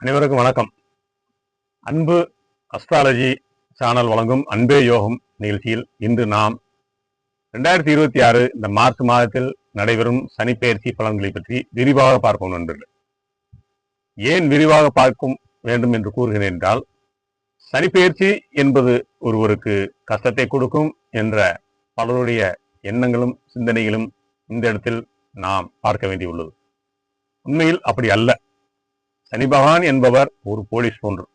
அனைவருக்கும் வணக்கம். அன்பு அஸ்ட்ராலஜி சேனல் வழங்கும் அன்பே யோகம் நிகழ்ச்சியில் இன்று நாம் 2026 இந்த மார்ச் மாதத்தில் நடைபெறும் சனிப்பெயர்ச்சி பலன்களை பற்றி விரிவாக பார்ப்போம் நண்பர்கள். ஏன் விரிவாக பார்க்கும் வேண்டும் என்று கூறுகிறேன் என்றால், சனிப்பெயர்ச்சி என்பது ஒருவருக்கு கஷ்டத்தை கொடுக்கும் என்ற பலருடைய எண்ணங்களும் சிந்தனைகளும் இந்த இடத்தில் நாம் பார்க்க வேண்டியுள்ளது. உண்மையில் அப்படி அல்ல. சனி பகவான் என்பவர் ஒரு போலீஸ் போன்று.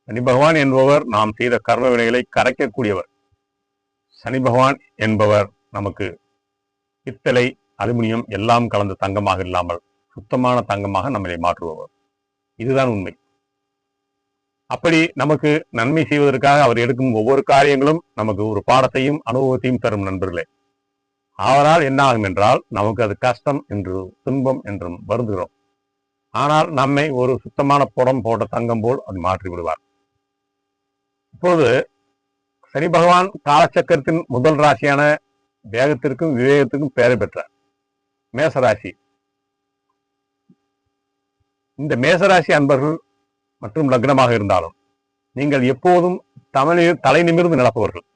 சனி பகவான் என்பவர் நாம் செய்த கர்ம வினைகளை கரைக்கக்கூடியவர். சனி பகவான் என்பவர் நமக்கு பித்தளை, அலுமினியம் எல்லாம் கலந்த தங்கமாக இல்லாமல் சுத்தமான தங்கமாக நம்மளை மாற்றுபவர். இதுதான் உண்மை. அப்படி நமக்கு நன்மை செய்வதற்காக அவர் எடுக்கும் ஒவ்வொரு காரியங்களும் நமக்கு ஒரு பாடத்தையும் அனுபவத்தையும் தரும் நண்பர்களே. அவரால் என்ன ஆகும் என்றால், நமக்கு அது கஷ்டம் என்று, துன்பம் என்றும் வருந்துகிறோம். ஆனால் நம்மை ஒரு சுத்தமான புடம் போட்ட தங்கம் போல் அது மாற்றி விடுவார். இப்போது சனி பகவான் காலச்சக்கரத்தின் முதல் ராசியான வேகத்திற்கும் விவேகத்திற்கும் பெயர் பெற்றார். மேசராசி. இந்த மேசராசி அன்பர்கள் மற்றும் லக்னமாக இருந்தாலும் நீங்கள் எப்போதும் தலை நிமிர்ந்து நடப்பவர்கள்.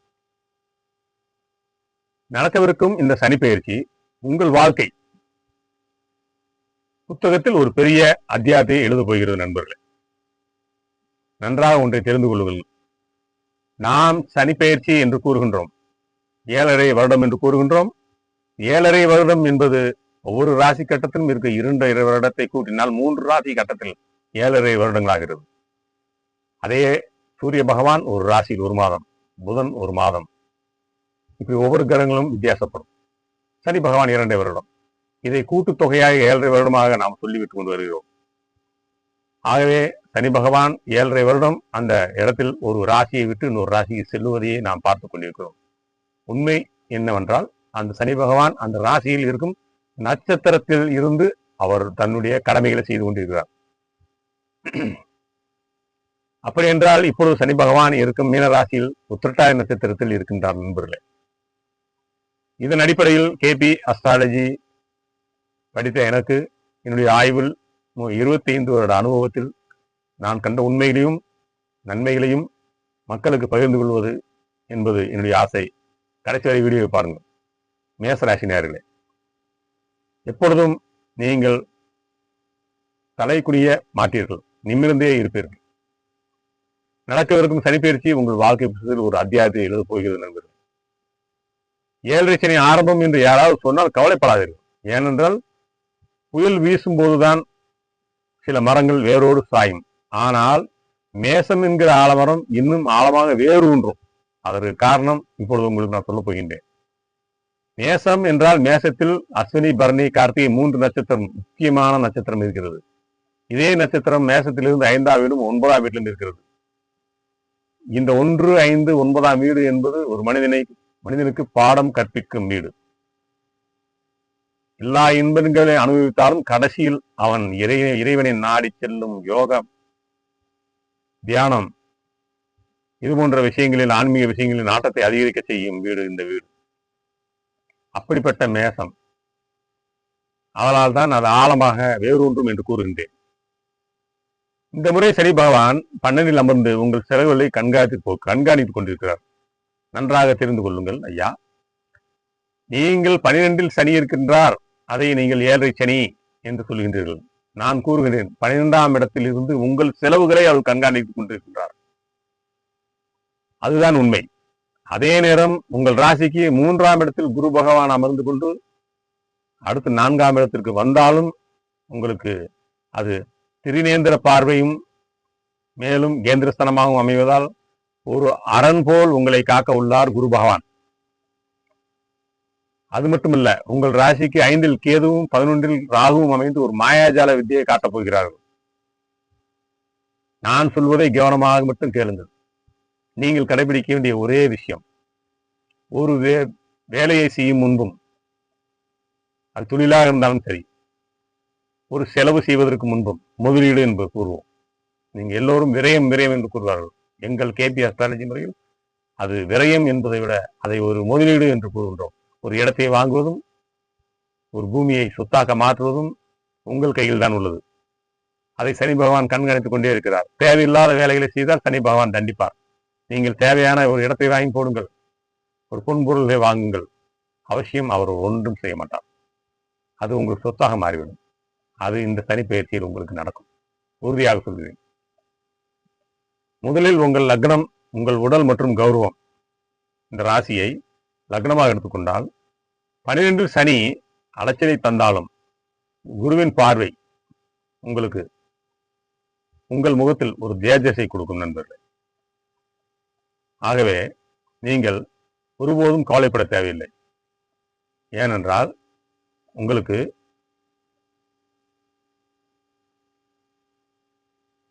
நடக்கவிருக்கும் இந்த சனி பெயர்ச்சி உங்கள் வாழ்க்கை புத்தகத்தில் ஒரு பெரிய அத்தியாயத்தை எழுத போகிறது நண்பர்களே. நன்றாக ஒன்றை தெரிந்து கொள்ளுங்கள். நாம் சனிப்பெயர்ச்சி என்று கூறுகின்றோம், 7.5 வருடம் என்று கூறுகின்றோம். 7.5 வருடம் என்பது ஒவ்வொரு ராசி கட்டத்திலும் இருக்க 2 வருடத்தை கூட்டினால் 3 ராசி கட்டத்தில் 7.5 வருடங்களாகிறது. அதே சூரிய பகவான் ஒரு ராசியில் 1 மாதம், புதன் 1 மாதம், இப்படி ஒவ்வொரு கிரகங்களும் வித்தியாசப்படும். சனி பகவான் 2 வருடம். இதை கூட்டுத்தொகையாக 7.5 வருடமாக நாம் சொல்லிவிட்டு கொண்டு வருகிறோம். ஆகவே சனி பகவான் 7.5 வருடம் அந்த இடத்தில் ஒரு ராசியை விட்டு இன்னொரு ராசியை செல்லுவதையே நாம் பார்த்துக் கொண்டிருக்கிறோம். உண்மை என்னவென்றால், அந்த சனி பகவான் அந்த ராசியில் இருக்கும் நட்சத்திரத்தில் இருந்து அவர் தன்னுடைய கடமைகளை செய்து கொண்டிருக்கிறார். அப்படி என்றால் இப்பொழுது சனி பகவான் இருக்கும் மீன ராசியில் உத்திரட்டாதி நட்சத்திரத்தில் இருக்கின்றார் நண்பர்களே. இதன் அடிப்படையில் கேபி அஸ்ட்ராலஜி படித்த எனக்கு, என்னுடைய ஆய்வில் 25 வருட அனுபவத்தில் நான் கண்ட உண்மைகளையும் நன்மைகளையும் மக்களுக்கு பகிர்ந்து கொள்வது என்பது என்னுடைய ஆசை. கடைசி வரை வீடியோவை பாருங்கள். மேசராசி நேயர்களே, எப்பொழுதும் நீங்கள் தலை குனிய மாட்டீர்கள், நிமிர்ந்தே இருப்பீர்கள். நடக்கவிருக்கும் சனிப்பெயர்ச்சி உங்கள் வாழ்க்கை புத்தகத்தில் ஒரு அத்தியாயத்தை எழுதப் போகிறது நண்பர்கள். 7.5 சனி ஆரம்பம் என்று யாராவது சொன்னால் கவலைப்படாதீர்கள். ஏனென்றால் புயல் வீசும் போதுதான் சில மரங்கள் வேரோடு சாயும். ஆனால் மேசம் என்கிற ஆலமரம் இன்னும் ஆழமாக வேறு ஊன்றும். அதற்கு காரணம் இப்பொழுது உங்களுக்கு நான் சொல்ல போகின்றேன். மேசம் என்றால் மேசத்தில் அஸ்வினி, பரணி, கார்த்திகை 3 நட்சத்திரம் முக்கியமான நட்சத்திரம் இருக்கிறது. இதே நட்சத்திரம் மேசத்திலிருந்து 5ஆம் வீடும் 9ஆம் வீட்டிலும் இருக்கிறது. இந்த 1, 5, 9ஆம் வீடு என்பது ஒரு மனிதனுக்கு பாடம் கற்பிக்கும் வீடு. எல்லா இன்பங்களை அனுபவித்தாலும் கடைசியில் அவன் இறைவனை நாடி செல்லும் யோகம், தியானம், இது போன்ற விஷயங்களில், ஆன்மீக விஷயங்களில் நாட்டத்தை அதிகரிக்க செய்யும் வீடு இந்த வீடு. அப்படிப்பட்ட மேசம். அதனால் தான் அது ஆழமாக வேரூன்றும் என்று கூறுகின்றேன். இந்த முறை சனி பகவான் 12இல் அமர்ந்து உங்கள் செலவுகளை கண்காணித்துக் கொண்டிருக்கிறார். நன்றாக தெரிந்து கொள்ளுங்கள் ஐயா. நீங்கள் 12இல் சனி இருக்கின்றார், அதை நீங்கள் 7.5 சனி என்று சொல்கின்றீர்கள். நான் கூறுகிறேன், 12ஆம் இடத்தில் இருந்து உங்கள் செலவுகளை அவர் கண்காணித்துக் கொண்டிருக்கின்றார். அதுதான் உண்மை. அதே நேரம் உங்கள் ராசிக்கு 3ஆம் இடத்தில் குரு பகவான் அமர்ந்து கொண்டு அடுத்து 4ஆம் இடத்திற்கு வந்தாலும் உங்களுக்கு அது திரிநேந்திர பார்வையும் மேலும் கேந்திரஸ்தானமாகவும் அமைவதால் ஒரு அரண் போல் உங்களை காக்க உள்ளார் குரு பகவான். அது மட்டுமல்ல, உங்கள் ராசிக்கு 5இல் கேதுவும் 11இல் ராகுவும் அமைந்து ஒரு மாயாஜால வித்தியை காட்டப் போகிறார்கள். நான் சொல்வதை கவனமாக மட்டும் கேளுங்கள். நீங்கள் கடைபிடிக்க வேண்டிய ஒரே விஷயம், ஒரு வேலையை செய்யும் முன்பும், அது தொழிலாக இருந்தாலும் சரி, ஒரு செலவு செய்வதற்கு முன்பும் முதலீடு என்று கூறுவோம். நீங்க எல்லோரும் விரயம் என்று கூறுவார்கள். எங்கள் கேபி அஸ்ட்ராலஜி முறையில் அது விரயம் என்பதை விட அதை ஒரு முதலீடு என்று கூறுகின்றோம். ஒரு இடத்தை வாங்குவதும் ஒரு பூமியை சொத்தாக மாற்றுவதும் உங்கள் கையில் தான் உள்ளது. அதை சனி பகவான் கண்காணித்துக் கொண்டே இருக்கிறார். தேவையில்லாத வேலைகளை செய்தால் சனி பகவான் தண்டிப்பார். நீங்கள் தேவையான ஒரு இடத்தை வாங்கி போடுங்கள், ஒரு பொன்பொருளை வாங்குங்கள், அவசியம் அவர் ஒன்றும் செய்ய மாட்டார். அது உங்களுக்கு சொத்தாக மாறிவிடும். அது இந்த சனி பயிற்சியில் உங்களுக்கு நடக்கும், உறுதியாக சொல்கிறேன். முதலில் உங்கள் லக்னம், உங்கள் உடல் மற்றும் கௌரவம், இந்த ராசியை லக்னமாக எடுத்துக்கொண்டால் 12 சனி அலைச்சலை தந்தாலும் குருவின் பார்வை உங்களுக்கு உங்கள் முகத்தில் ஒரு தேஜஸை கொடுக்கும் நண்பர்கள். ஆகவே நீங்கள் ஒருபோதும் கவலைப்பட தேவையில்லை. ஏனென்றால் உங்களுக்கு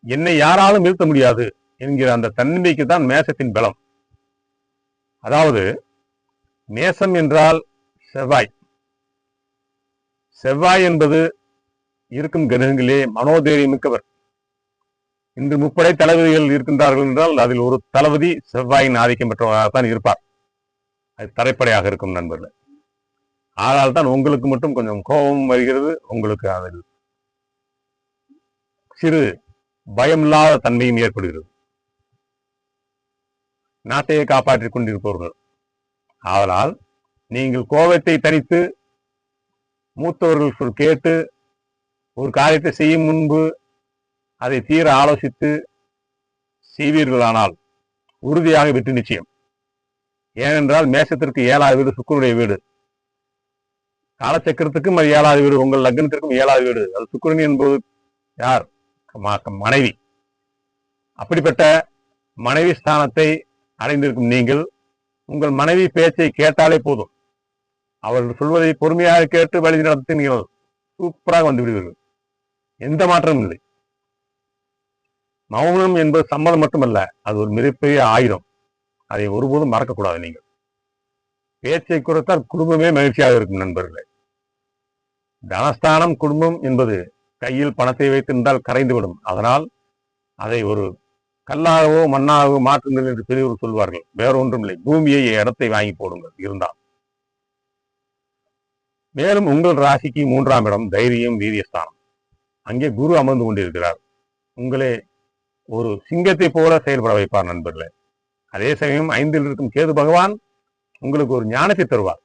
என்னை யாராலும் வீழ்த்த முடியாது என்கிற அந்த தன்மைக்கு தான் மேசத்தின் பலம். அதாவது மேசம் என்றால் செவ்வாய். செவ்வாய் என்பது இருக்கும் கிரகங்களே மனோதைரியம் மிக்கவர். இன்று முப்படை தளபதிகள் இருக்கின்றார்கள் என்றால் அதில் ஒரு தளபதி செவ்வாயின் ஆதிக்கம் பெற்றவராகத்தான் இருப்பார். அது தரைப்படையாக இருக்கும் நண்பர்கள். ஆனால் தான் உங்களுக்கு மட்டும் கொஞ்சம் கோபம் வருகிறது. உங்களுக்கு அதில் சிறு பயமில்லாத தன்மையும் ஏற்படுகிறது. நாட்டையே காப்பாற்றிக் கொண்டிருப்பவர்கள். ஆதலால் நீங்கள் கோபத்தை தனித்து மூத்தவர்கள் கேட்டு ஒரு காரியத்தை செய்யும் முன்பு அதை தீர ஆலோசித்து செய்வீர்களானால் உறுதியாக வெற்றி நிச்சயம். ஏனென்றால் மேசத்திற்கு 7வது வீடு சுக்கிரனுடைய வீடு, காலச்சக்கரத்துக்கும் அது 7வது வீடு, உங்கள் லக்னத்திற்கும் 7வது வீடு. அது சுக்கிரன் என்பது யார்? மனைவி. அப்படிப்பட்ட மனைவி ஸ்தானத்தை அடைந்திருக்கும் நீங்கள் உங்கள் மனைவி பேச்சை கேட்டாலே போதும். அவர்கள் சொல்வதை பொறுமையாக கேட்டு வழி நடத்தி நீங்கள் சூப்பராக வந்து விடுவீர்கள். எந்த மாற்றமும் இல்லை. மௌனம் என்பது சம்மதம் மட்டுமல்ல, அது ஒரு மிகப்பெரிய ஆயுதம். அதை ஒருபோதும் மறக்கக்கூடாது. நீங்கள் பேச்சை குறைத்தால் குடும்பமே மகிழ்ச்சியாக இருக்கும் நண்பர்களே. தனஸ்தானம் குடும்பம் என்பது கையில் பணத்தை வைத்திருந்தால் கரைந்துவிடும். அதனால் அதை ஒரு கல்லாகவோ மண்ணாகவோ மாற்றுங்கள் என்று பெரியவர்கள் சொல்வார்கள். வேறொன்றும் இல்லை, பூமியை இடத்தை வாங்கி போடுங்கள் இருந்தால். மேலும் உங்கள் ராசிக்கு 3ஆம் இடம் தைரியம் வீரியஸ்தானம். அங்கே குரு அமர்ந்து கொண்டிருக்கிறார். உங்களே ஒரு சிங்கத்தை போல செயல்பட வைப்பார் நண்பர்களே. அதே சமயம் 5இல் இருக்கும் கேது பகவான் உங்களுக்கு ஒரு ஞானத்தை தருவார்.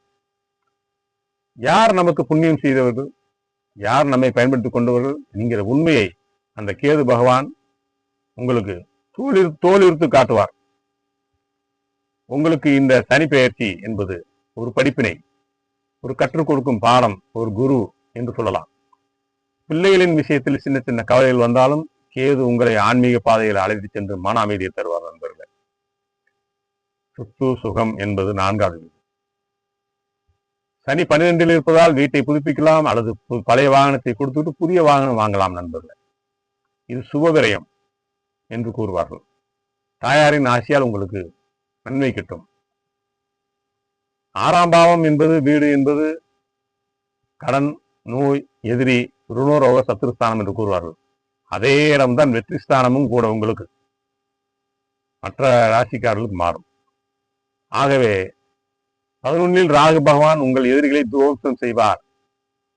யார் நமக்கு புண்ணியம் செய்தவர்கள், யார் நம்மை பயன்படுத்திக் கொண்டவர்கள் என்கிற உண்மையை அந்த கேது பகவான் உங்களுக்கு தோலிருத்து காட்டுவார். உங்களுக்கு இந்த சனி பெயர்ச்சி என்பது ஒரு படிப்பினை, ஒரு கற்றுக் கொடுக்கும் பாடம், ஒரு குரு என்று சொல்லலாம். பிள்ளைகளின் விஷயத்தில் சின்ன சின்ன கவலைகள் வந்தாலும் கேது உங்களை ஆன்மீக பாதையில் அழைத்து சென்று மன அமைதியை தருவார் நண்பர்களே. சுத்து சுகம் என்பது 4வது வீடு. சனி 12இல் இருப்பதால் வீட்டை புதுப்பிக்கலாம் அல்லது பழைய வாகனத்தை கொடுத்துட்டு புதிய வாகனம் வாங்கலாம் நண்பர்களே. இது சுபவிரயம் என்று கூறுவார்கள். தாயாரின் ஆசையால் உங்களுக்கு நன்மை கிட்டும். 6ஆம் பாவம் என்பது வீடு என்பது கடன், நோய், எதிரி, ருணரோக சத்துருஸ்தானம் என்று கூறுவார்கள். அதே இடம்தான் வெற்றி ஸ்தானமும் கூட உங்களுக்கு மற்ற ராசிக்காரர்களுக்கு மாறும். ஆகவே 11இல் ராகு பகவான் உங்கள் எதிரிகளை துவம்சம் செய்வார்.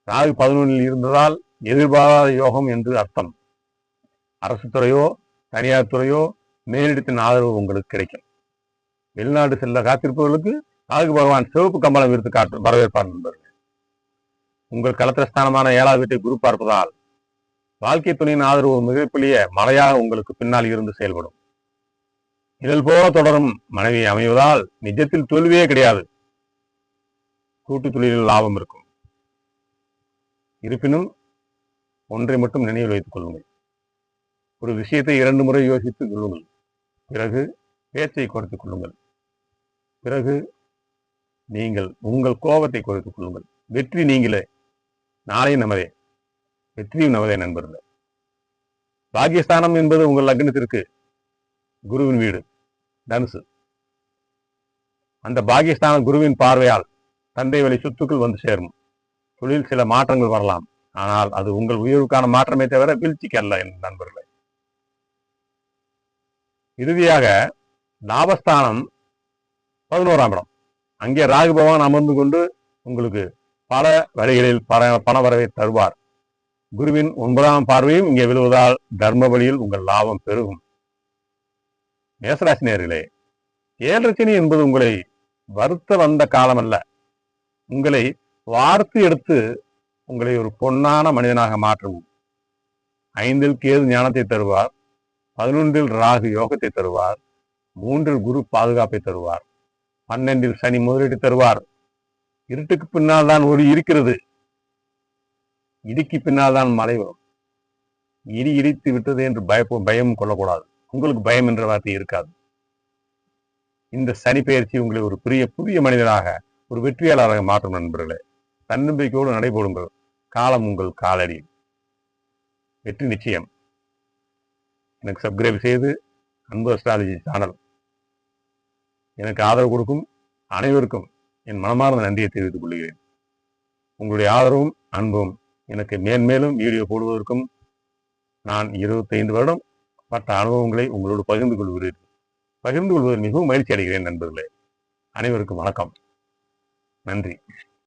ராகு 11இல் இருந்ததால் எதிர்பாராத யோகம் என்று அர்த்தம். அரசு துறையோ தனியார் துறையோ மேலிடத்தின் ஆதரவு உங்களுக்கு கிடைக்கும். வெளிநாடு செல்ல காத்திருப்பவர்களுக்கு ராகு பகவான் சிவப்பு கம்பளம் விருத்து வரவேற்பார் நண்பர்கள். உங்கள் களத்திரஸ்தானமான 7வது வீட்டை குரு பார்ப்பதால் வாழ்க்கை துணையின் ஆதரவு மிகப்பெரிய மழையாக உங்களுக்கு பின்னால் இருந்து செயல்படும். இதழ் போல தொடரும் மனைவி அமைவதால் நிஜத்தில் தோல்வியே கிடையாது. கூட்டு தொழிலில் லாபம் இருக்கும். இருப்பினும் ஒன்றை மட்டும் நினைவில் வைத்துக் கொள்ளுங்கள். ஒரு விஷயத்தை 2 முறை யோசித்துக் கொள்ளுங்கள். பிறகு பேச்சை குறைத்துக் கொள்ளுங்கள். பிறகு நீங்கள் உங்கள் கோபத்தை குறைத்துக் கொள்ளுங்கள். வெற்றி நீங்களே, நாளை நமதே, வெற்றியும் நமதே நண்பர்களே. பாக்கியஸ்தானம் என்பது உங்கள் லக்னத்திற்கு குருவின் வீடு, தனுசு. அந்த பாக்கியஸ்தான குருவின் பார்வையால் தந்தை வழி சொத்துக்கள் வந்து சேரும். தொழில் சில மாற்றங்கள் வரலாம். ஆனால் அது உங்கள் உயர்வுக்கான மாற்றமே தவிர வீழ்ச்சிக்கு அல்ல என் நண்பர்களே. இறுதியாக லாபஸ்தானம் 11ஆம் இடம். அங்கே ராகு பகவான் அமர்ந்து கொண்டு உங்களுக்கு பல வழிகளில் பண வரவை தருவார். குருவின் 9ஆம் பார்வையும் இங்கே விழுவதால் தர்ம வழியில் உங்கள் லாபம் பெருகும். மேசராசி நேயர்களே, ஏழரை என்பது உங்களை வருத்த வந்த காலம் அல்ல, உங்களை வார்த்து எடுத்து உங்களை ஒரு பொன்னான மனிதனாக மாற்றவும். 5ல் கேது ஞானத்தை தருவார், 11ல் ராகு யோகத்தை தருவார், 3ல் குரு பாதுகாப்பை தருவார், 12ல் சனி முதலீட்டை தருவார். இருட்டுக்கு பின்னால் தான் ஒளி இருக்கிறது, இடிக்கு பின்னால் தான் மழை வரும். இடி இடித்து விட்டது என்று பயம் கொள்ளக்கூடாது. உங்களுக்கு பயம் என்ற வார்த்தை இருக்காது. இந்த சனி பெயர்ச்சி உங்களை ஒரு புதிய மனிதனாக, ஒரு வெற்றியாளராக மாற்றும். நண்பர்களே, தன்னம்பிக்கையோடு நடைபெறுங்கள். காலம் உங்கள் காலடி, வெற்றி நிச்சயம். எனக்கு சப்ஸ்கிரைப் செய்து அன்பு அஸ்ட்ராலஜி சேனல் எனக்கு ஆதரவு கொடுக்கும் அனைவருக்கும் என் மனமார்ந்த நன்றியை தெரிவித்துக் கொள்கிறேன். உங்களுடைய ஆதரவும் அன்பும் எனக்கு மேன்மேலும் வீடியோ போடுவதற்கும், நான் 25 வருடம் பட்ட அனுபவங்களை உங்களோடு பகிர்ந்து கொள்வதில் மிகவும் மகிழ்ச்சி அடைகிறேன். நண்பர்களே, அனைவருக்கும் வணக்கம், நன்றி.